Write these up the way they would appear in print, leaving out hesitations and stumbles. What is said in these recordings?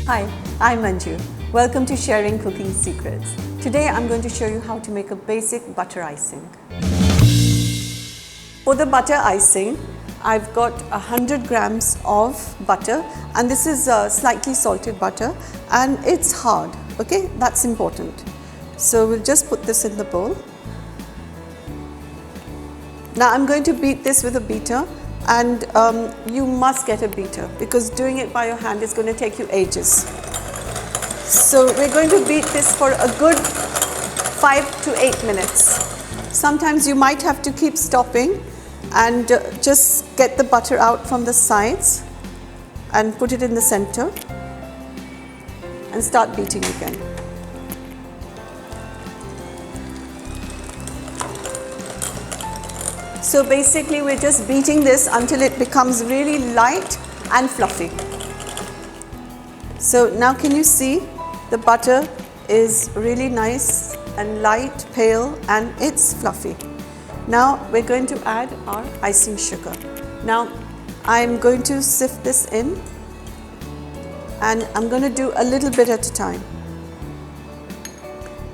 Hi, I'm Manju. Welcome to Sharing Cooking Secrets. Today I'm going to show you how to make a basic butter icing. For the butter icing, I've got 100 grams of butter, and this is slightly salted butter, and it's hard, okay? That's important. So we'll just put this in the bowl. Now I'm going to beat this with a beater, and you must get a beater because doing it by your hand is going to take you ages. So we're going to beat this for a good 5 to 8 minutes. Sometimes you might have to keep stopping and just get the butter out from the sides and put it in the center and start beating again. So basically we're just beating this until it becomes really light and fluffy. So now can you see the butter is really nice and light, pale, and it's fluffy. Now we're going to add our icing sugar. Now I'm going to sift this in, and I'm going to do a little bit at a time.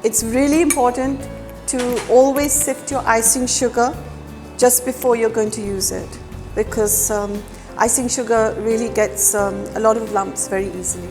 It's really important to always sift your icing sugar just before you're going to use it, because icing sugar really gets a lot of lumps very easily.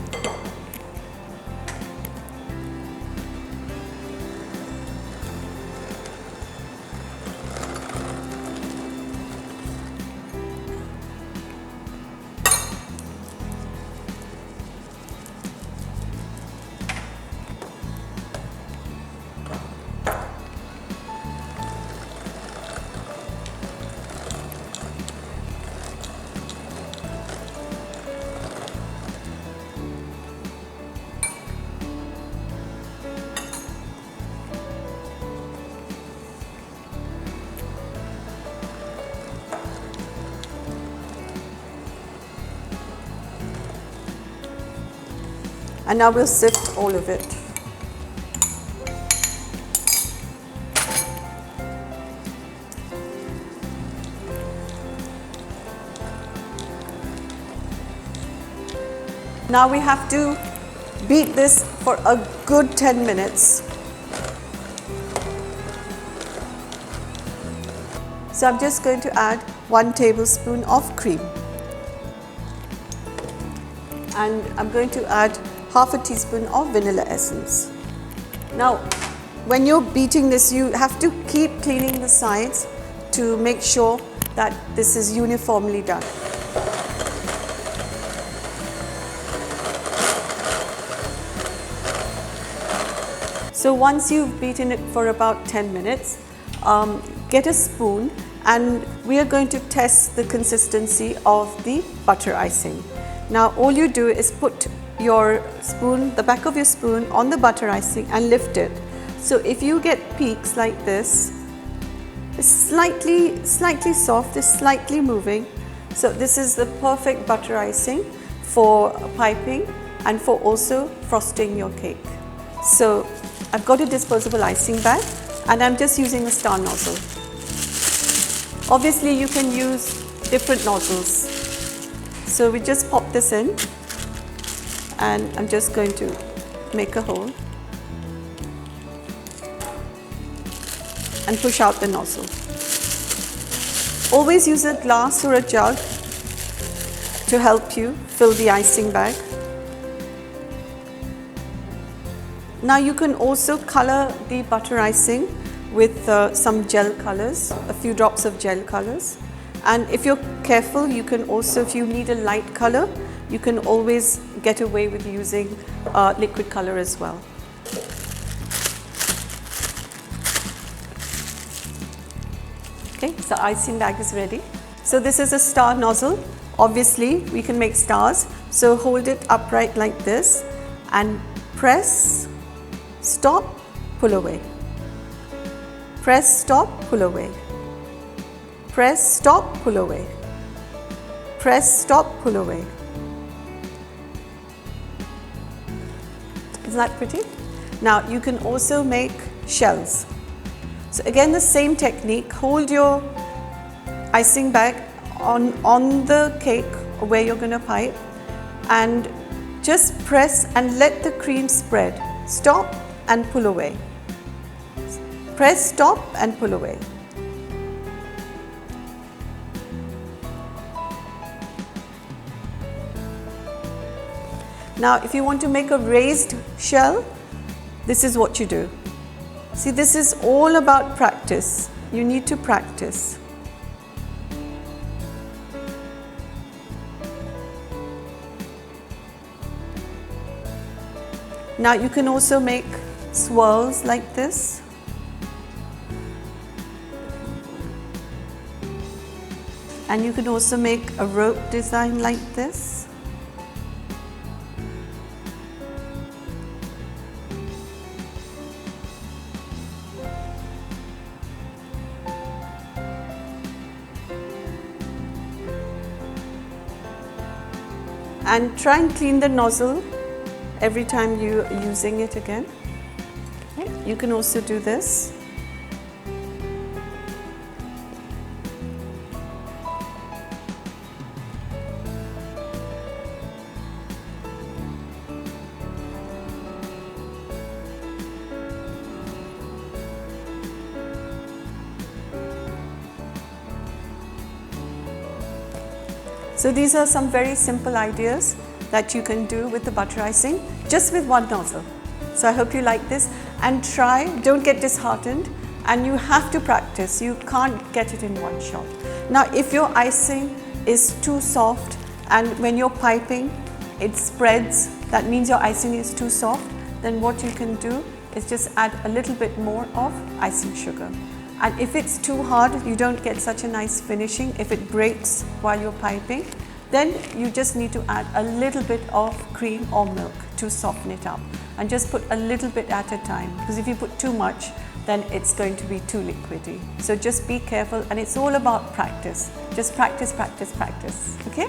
And now we'll sift all of it. Now we have to beat this for a good 10 minutes. So I'm just going to add 1 tablespoon of cream. And I'm going to add half a teaspoon of vanilla essence. Now, when you're beating this, you have to keep cleaning the sides to make sure that this is uniformly done. So once you've beaten it for about 10 minutes, get a spoon, and we are going to test the consistency of the butter icing. Now all you do is put your spoon, the back of your spoon, on the butter icing and lift it. So if you get peaks like this, it's slightly soft, it's slightly moving. So this is the perfect butter icing for piping and for also frosting your cake. So I've got a disposable icing bag, and I'm just using a star nozzle. Obviously you can use different nozzles. So we just pop this in, and I'm just going to make a hole and push out the nozzle. Always use a glass or a jug to help you fill the icing bag. Now you can also color the butter icing with some gel colors, a few drops of gel colors. And if you're careful, you can also, if you need a light color, you can always get away with using liquid color as well. Okay, so icing bag is ready. So this is a star nozzle. Obviously, we can make stars. So hold it upright like this and press, stop, pull away. Press, stop, pull away. Press, stop, pull away. Press, stop, pull away. Isn't that pretty? Now you can also make shells. So again, the same technique. Hold your icing bag on the cake where you're going to pipe, and just press and let the cream spread. Stop and pull away. Press, stop and pull away. Now if you want to make a raised shell, this is what you do. See, this is all about practice. You need to practice. Now you can also make swirls like this. And you can also make a rope design like this. And try and clean the nozzle every time you're using it again. Okay. You can also do this. So these are some very simple ideas that you can do with the butter icing, just with one nozzle. So I hope you like this, and try, don't get disheartened, and you have to practice. You can't get it in one shot. Now if your icing is too soft and when you're piping it spreads, that means your icing is too soft, then what you can do is just add a little bit more of icing sugar. And if it's too hard, you don't get such a nice finishing, if it breaks while you're piping, then you just need to add a little bit of cream or milk to soften it up. And just put a little bit at a time, because if you put too much, then it's going to be too liquidy. So just be careful, and it's all about practice. Just practice, practice, practice, okay?